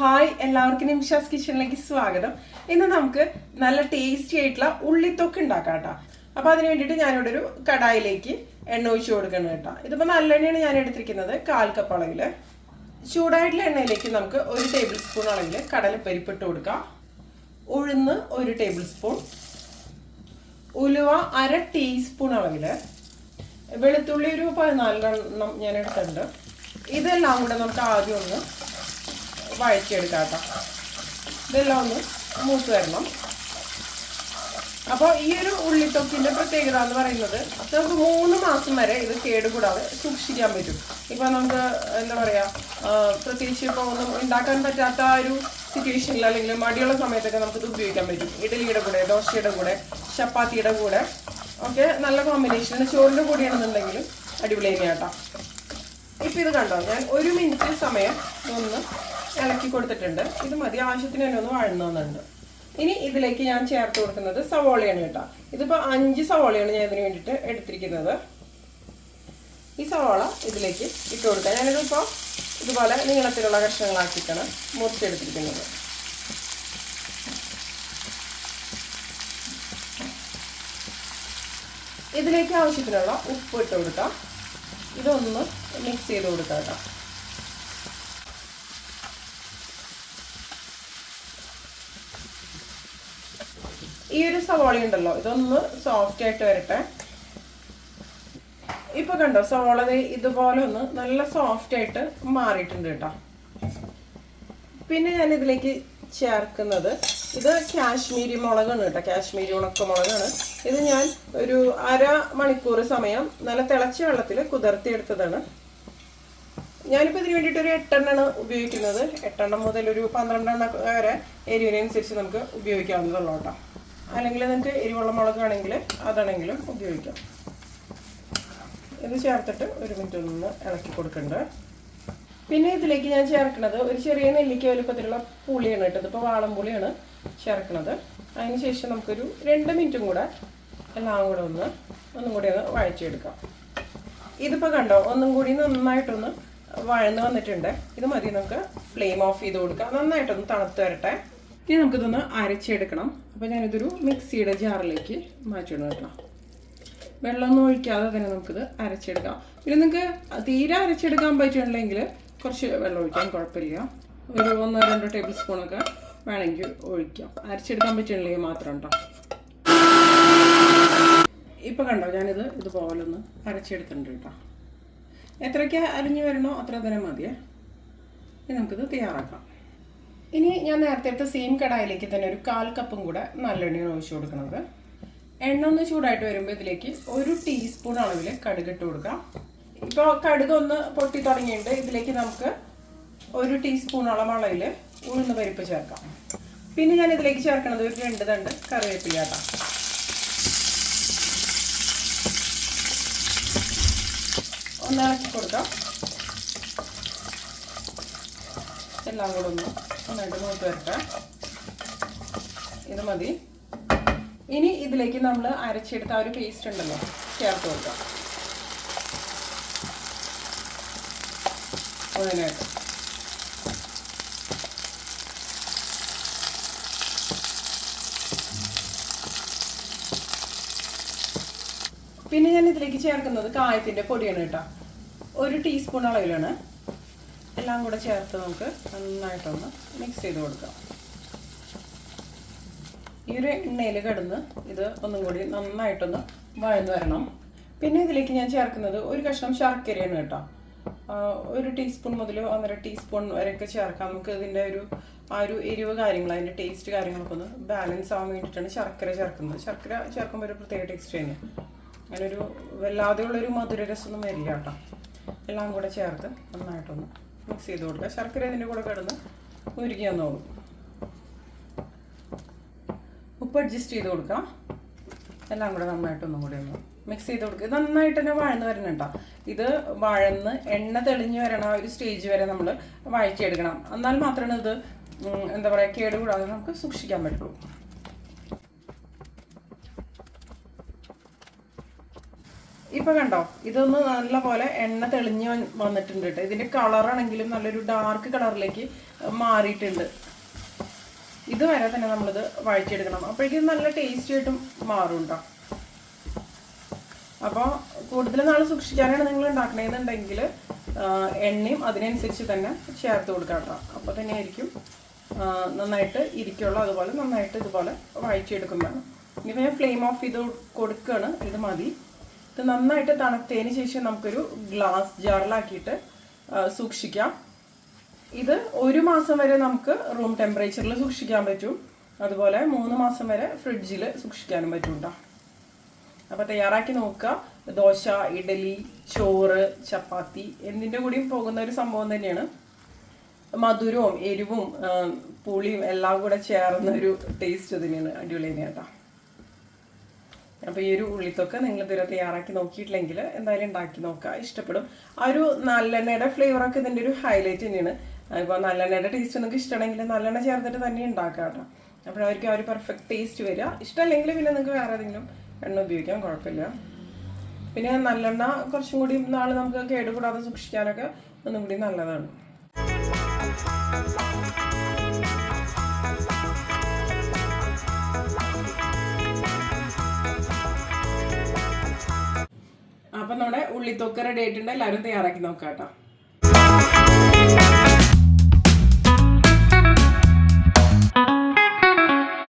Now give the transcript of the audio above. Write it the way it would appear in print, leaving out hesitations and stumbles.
Hi എല്ലാവർക്കും നിമിഷാസ് കിച്ചണിലേക്ക് സ്വാഗതം. ഇന്ന് നമുക്ക് നല്ല ടേസ്റ്റി ആയിട്ടുള്ള ഉള്ളിത്തൊക്ക് ഉണ്ടാക്കാം കേട്ടോ. അപ്പോൾ അതിന് വേണ്ടിയിട്ട് ഞാനിവിടെ ഒരു കടായിലേക്ക് എണ്ണ ഒഴിച്ചു കൊടുക്കണം കേട്ടോ. ഇതിപ്പോൾ നല്ലെണ്ണയാണ് ഞാൻ എടുത്തിരിക്കുന്നത്, 1/4 കപ്പ് അളവിൽ. ചൂടായിട്ടുള്ള എണ്ണയിലേക്ക് നമുക്ക് 1 ടേബിൾ സ്പൂൺ അളവിൽ കടലപ്പരിപ്പ് ഇട്ട് കൊടുക്കാം. ഉഴുന്ന് 1 ടേബിൾ സ്പൂൺ, ഉലുവ 1/2 ടീസ്പൂൺ അളവിൽ, വെളുത്തുള്ളി ഒരു 14 എണ്ണം ഞാൻ എടുത്തിട്ടുണ്ട്. ഇതെല്ലാം കൂടെ നമുക്ക് ആദ്യം ഒന്ന് വഴറ്റിയെടുക്കാം കേട്ടോ. ഇതെല്ലാം ഒന്ന് മൂത്ത് വരണം. അപ്പോൾ ഈ ഒരു ഉള്ളിത്തൊക്കിൻ്റെ പ്രത്യേകത എന്ന് പറയുന്നത് നമുക്ക് 3 മാസം വരെ ഇത് കേടുകൂടാതെ സൂക്ഷിക്കാൻ പറ്റും. ഇപ്പോൾ നമുക്ക് എന്താ പറയുക, പ്രത്യേകിച്ച് ഇപ്പോൾ ഒന്നും ഉണ്ടാക്കാൻ പറ്റാത്ത ഒരു സിറ്റുവേഷനിൽ അല്ലെങ്കിൽ മടിയുള്ള സമയത്തൊക്കെ നമുക്കിത് ഉപയോഗിക്കാൻ പറ്റും. ഇഡലിയുടെ കൂടെ, ദോശയുടെ കൂടെ, ചപ്പാത്തിയുടെ കൂടെ ഒക്കെ നല്ല കോമ്പിനേഷനാണ്. ചോറിൻ്റെ കൂടെയാണെന്നുണ്ടെങ്കിലും അടിപൊളി തന്നെയാണ് കേട്ടോ. ഇപ്പം ഇത് കണ്ടോ, ഞാൻ 1 മിനിറ്റ് സമയം ഒന്ന് ഇളക്കി കൊടുത്തിട്ടുണ്ട്. ഇത് മതി, ആവശ്യത്തിന് തന്നെ ഒന്ന് വഴന്നുന്നുണ്ട്. ഇനി ഇതിലേക്ക് ഞാൻ ചേർത്ത് കൊടുക്കുന്നത് സവോളയാണ് കേട്ടോ. ഇതിപ്പോൾ 5 സവോളയാണ് ഞാൻ ഇതിന് വേണ്ടിയിട്ട് എടുത്തിരിക്കുന്നത്. ഈ സവോള ഇതിലേക്ക് ഇട്ട് കൊടുക്കാം. ഞാനിതിപ്പോൾ ഇതുപോലെ നീളത്തിലുള്ള കഷ്ണങ്ങളാക്കിയിട്ടാണ് മുറിച്ചെടുത്തിരിക്കുന്നത്. ഇതിലേക്ക് ആവശ്യത്തിനുള്ള ഉപ്പ് ഇട്ട് കൊടുക്കാം. ഇതൊന്ന് മിക്സ് ചെയ്ത് കൊടുക്കാം കേട്ടോ. ഈ ഒരു സവോള ഉണ്ടല്ലോ, ഇതൊന്ന് സോഫ്റ്റ് ആയിട്ട് വരട്ടെ. ഇപ്പൊ കണ്ടോ, സവോള ഇതുപോലെ ഒന്ന് നല്ല സോഫ്റ്റ് ആയിട്ട് മാറിയിട്ടുണ്ട് കേട്ടോ. പിന്നെ ഞാൻ ഇതിലേക്ക് ചേർക്കുന്നത് ഇത് കാശ്മീരി മുളകാണ് കേട്ടോ. കാശ്മീരി ഉണക്കമുളകാണ്. ഇത് ഞാൻ ഒരു 1/2 മണിക്കൂർ സമയം നല്ല തിളച്ച വെള്ളത്തിൽ കുതിർത്തിയെടുത്തതാണ്. ഞാനിപ്പോൾ ഇതിന് വേണ്ടിയിട്ട് ഒരു 8 എണ്ണമാണ് ഉപയോഗിക്കുന്നത്. 8 എണ്ണം മുതൽ ഒരു 12 എണ്ണം വരെ എരിവിനനുസരിച്ച് നമുക്ക് ഉപയോഗിക്കാവുന്നതുള്ളൂ കേട്ടോ. അല്ലെങ്കിൽ നിങ്ങൾക്ക് എരിവുള്ള മുളകാണെങ്കിൽ അതാണെങ്കിലും ഉപയോഗിക്കാം. ഇത് ചേർത്തിട്ട് 1 മിനിറ്റ് ഒന്ന് ഇളക്കി കൊടുക്കണ്ട. പിന്നെ ഇതിലേക്ക് ഞാൻ ചേർക്കുന്നത് ഒരു ചെറിയ നെല്ലിക്ക വലുപ്പത്തിലുള്ള പുളിയാണ് കേട്ടോ. ഇതിപ്പോൾ വാളംപുളിയാണ് ചേർക്കുന്നത്. അതിന് ശേഷം നമുക്കൊരു 2 മിനിറ്റും കൂടെ എല്ലാം കൂടെ ഒന്നും കൂടി ഒന്ന് വഴച്ചെടുക്കാം. ഇതിപ്പോൾ കണ്ടോ, ഒന്നും കൂടി നന്നായിട്ടൊന്ന് വഴന്ന് വന്നിട്ടുണ്ട്. ഇത് മതി, നമുക്ക് ഫ്ലെയിം ഓഫ് ചെയ്ത് കൊടുക്കാം. നന്നായിട്ടൊന്ന് തണുത്ത് വരട്ടെ. ഇനി നമുക്കിതൊന്ന് അരച്ചെടുക്കണം. അപ്പോൾ ഞാനിതൊരു മിക്സിയുടെ ജാറിലേക്ക് മാറ്റിയിടണം കേട്ടോ. വെള്ളമൊന്നും ഒഴിക്കാതെ തന്നെ നമുക്കിത് അരച്ചെടുക്കാം. പിന്നെ നിങ്ങൾക്ക് തീരെ അരച്ചെടുക്കാൻ പറ്റുകയാണെങ്കിൽ കുറച്ച് വെള്ളം ഒഴിക്കാം, കുഴപ്പമില്ല. ഒരു 1-2 ടേബിൾ സ്പൂണൊക്കെ വേണമെങ്കിൽ ഒഴിക്കാം. അരച്ചെടുക്കാൻ പറ്റുകയാണെങ്കിൽ മാത്രം കേട്ടോ. ഇപ്പം കണ്ടോ, ഞാനിത് ഇതുപോലെ ഒന്ന് അരച്ചെടുത്തിട്ടുണ്ട് കേട്ടോ. എത്രയ്ക്ക് അരിഞ്ഞു വരണോ അത്ര തന്നെ മതിയേ. ഇനി നമുക്കിത് തയ്യാറാക്കാം. ഇനി ഞാൻ നേരത്തെ എടുത്ത സെയിം കടായിലേക്ക് തന്നെ ഒരു 1/4 കപ്പും കൂടെ നല്ലെണ്ണയാണ് ഒഴിച്ചു കൊടുക്കുന്നത്. എണ്ണ ഒന്ന് ചൂടായിട്ട് വരുമ്പോൾ ഇതിലേക്ക് 1 ടീസ്പൂൺ അളവിൽ കടുക് ഇട്ട് കൊടുക്കാം. ഇപ്പോൾ കടുക് ഒന്ന് പൊട്ടി തുടങ്ങിയിട്ടുണ്ട്. ഇതിലേക്ക് നമുക്ക് 1 ടീസ്പൂണോളം അളവിൽ ഉഴുന്ന് പരിപ്പ് ചേർക്കാം. പിന്നെ ഞാൻ ഇതിലേക്ക് ചേർക്കുന്നത് ഒരു 2 തണ്ട് കറിവേപ്പില കേട്ടോ. ഒന്ന് ഇളക്കി കൊടുക്കാം. എല്ലാം കൂടെ ഒന്ന് നന്നായിട്ട് മൂത്ത് വരട്ടെ. ഇത് മതി. ഇനി ഇതിലേക്ക് നമ്മൾ അരച്ചെടുത്ത ആ ഒരു പേസ്റ്റ് ഉണ്ടല്ലോ, ചേർത്ത് കൊടുക്കാം. അതിനായിട്ട് പിന്നെ ഞാൻ ഇതിലേക്ക് ചേർക്കുന്നത് കായത്തിൻ്റെ പൊടിയാണ് കേട്ടോ. 1 ടീസ്പൂൺ അളവിലാണ്. എല്ലാം കൂടെ ചേർത്ത് നമുക്ക് നന്നായിട്ടൊന്ന് മിക്സ് ചെയ്ത് കൊടുക്കാം. ഈ ഒരു എണ്ണയിൽ കിടന്ന് ഇത് ഒന്നും കൂടി നന്നായിട്ടൊന്ന് വഴന്ന് വരണം. പിന്നെ ഇതിലേക്ക് ഞാൻ ചേർക്കുന്നത് 1 കഷ്ണം ശർക്കരയാണ് കേട്ടോ. 1 ടീസ്പൂൺ മുതൽ 1.5 ടീസ്പൂൺ വരെയൊക്കെ ചേർക്കാം. നമുക്ക് ഇതിൻ്റെ ആ ഒരു എരിവ് കാര്യങ്ങൾ, അതിൻ്റെ ടേസ്റ്റ് കാര്യങ്ങളൊക്കെ ഒന്ന് ബാലൻസ് ആവാൻ വേണ്ടിയിട്ടാണ് ശർക്കര ചേർക്കുന്നത്. ശർക്കര ചേർക്കുമ്പോൾ ഒരു പ്രത്യേക ടേസ്റ്റ് തന്നെയാണ്. അങ്ങനെ ഒരു വല്ലാതെയുള്ളൊരു മധുരരസമൊന്നും വരില്ല കേട്ടോ. എല്ലാം കൂടെ ചേർത്ത് നന്നായിട്ടൊന്ന് മിക്സ് ചെയ്ത് കൊടുക്കുക. ശർക്കര ഇതിൻ്റെ കൂടെ കിടന്ന് ഉരുകി വന്നോളും. ഉപ്പ് അഡ്ജസ്റ്റ് ചെയ്ത് കൊടുക്കാം. എല്ലാം കൂടെ നന്നായിട്ടൊന്നും കൂടി ഒന്ന് മിക്സ് ചെയ്ത് കൊടുക്കുക. നന്നായിട്ട് തന്നെ വഴന്ന് വരണം കേട്ടോ. ഇത് വഴന്ന് എണ്ണ തെളിഞ്ഞ് വരണ ഒരു സ്റ്റേജ് വരെ നമ്മൾ വഴറ്റിയെടുക്കണം. എന്നാൽ മാത്രമാണ് ഇത് എന്താ പറയുക, കേടുകൂടാതെ നമുക്ക് സൂക്ഷിക്കാൻ പറ്റുള്ളൂ. ഇപ്പൊ കണ്ടോ ഇതൊന്ന് നല്ല പോലെ എണ്ണ തെളിഞ്ഞ് വന്നിട്ടുണ്ട് ട്ടോ. ഇതിന്റെ കളർ ആണെങ്കിലും നല്ലൊരു ഡാർക്ക് കളറിലേക്ക് മാറിയിട്ടുണ്ട്. ഇതുവരെ തന്നെ നമ്മളിത് വഴറ്റിയെടുക്കണം. അപ്പോഴേക്കും നല്ല ടേസ്റ്റി ആയിട്ടും മാറും കേട്ടോ. അപ്പോൾ കൂടുതൽ നാൾ സൂക്ഷിക്കാനാണ് നിങ്ങൾ ഉണ്ടാക്കണമെന്നുണ്ടെങ്കിൽ എണ്ണയും അതിനനുസരിച്ച് തന്നെ ചേർത്ത് കൊടുക്കാം കേട്ടോ. അപ്പോൾ തന്നെ ആയിരിക്കും നന്നായിട്ട് ഇരിക്കുള്ളൂ. അതുപോലെ നന്നായിട്ട് ഇതുപോലെ വഴറ്റിയെടുക്കും വേണം. ഇനിയിപ്പോൾ ഞാൻ ഫ്ലെയിം ഓഫ് ചെയ്ത് കൊടുക്കുകയാണ്. ഇത് മതി. ഇത് നന്നായിട്ട് തണുത്തതിന് ശേഷം നമുക്കൊരു ഗ്ലാസ് ജാറിലാക്കിയിട്ട് സൂക്ഷിക്കാം. ഇത് 1 മാസം വരെ നമുക്ക് റൂം ടെമ്പറേച്ചറിൽ സൂക്ഷിക്കാൻ പറ്റും. അതുപോലെ 3 മാസം വരെ ഫ്രിഡ്ജിൽ സൂക്ഷിക്കാനും പറ്റും കേട്ടോ. അപ്പോൾ തയ്യാറാക്കി നോക്കുക. ദോശ, ഇഡലി, ചോറ്, ചപ്പാത്തി എന്തിൻ്റെ കൂടിയും പോകുന്ന ഒരു സംഭവം തന്നെയാണ്. മധുരവും എരിവും പുളിയും എല്ലാം കൂടെ ചേർന്ന ഒരു ടേസ്റ്റ് തന്നെയാണ്. അടിപൊളി തന്നെയാണ് കേട്ടോ. അപ്പോൾ ഈ ഒരു ഉള്ളിത്തൊക്കെ നിങ്ങൾ ഇതുവരെ തയ്യാറാക്കി നോക്കിയിട്ടില്ലെങ്കിൽ എന്തായാലും ഉണ്ടാക്കി നോക്കുക, ഇഷ്ടപ്പെടും. ആ ഒരു നല്ലെണ്ണയുടെ ഫ്ലേവറൊക്കെ ഇതിൻ്റെ ഒരു ഹൈലൈറ്റ് തന്നെയാണ്. ഇപ്പോൾ നല്ലെണ്ണയുടെ ടേസ്റ്റ് നിങ്ങൾക്ക് ഇഷ്ടമാണെങ്കിൽ നല്ലെണ്ണ ചേർത്തിട്ട് തന്നെ ഉണ്ടാക്കുക കേട്ടോ. അപ്പോഴായിരിക്കും ആ ഒരു പെർഫെക്റ്റ് ടേസ്റ്റ് വരിക. ഇഷ്ടമല്ലെങ്കിൽ പിന്നെ നിങ്ങൾക്ക് വേറെ ഏതെങ്കിലും എണ്ണ ഉപയോഗിക്കാം, കുഴപ്പമില്ല. പിന്നെ നല്ലെണ്ണ കുറച്ചും കൂടി നാൾ നമുക്ക് കേടുകൂടാതെ സൂക്ഷിക്കാനൊക്കെ ഒന്നും കൂടി നല്ലതാണ്. അപ്പം നമ്മുടെ ഉള്ളിത്തൊക്കെ റെഡി ആയിട്ടുണ്ട്. എല്ലാവരും തയ്യാറാക്കി നോക്കാം കേട്ടോ.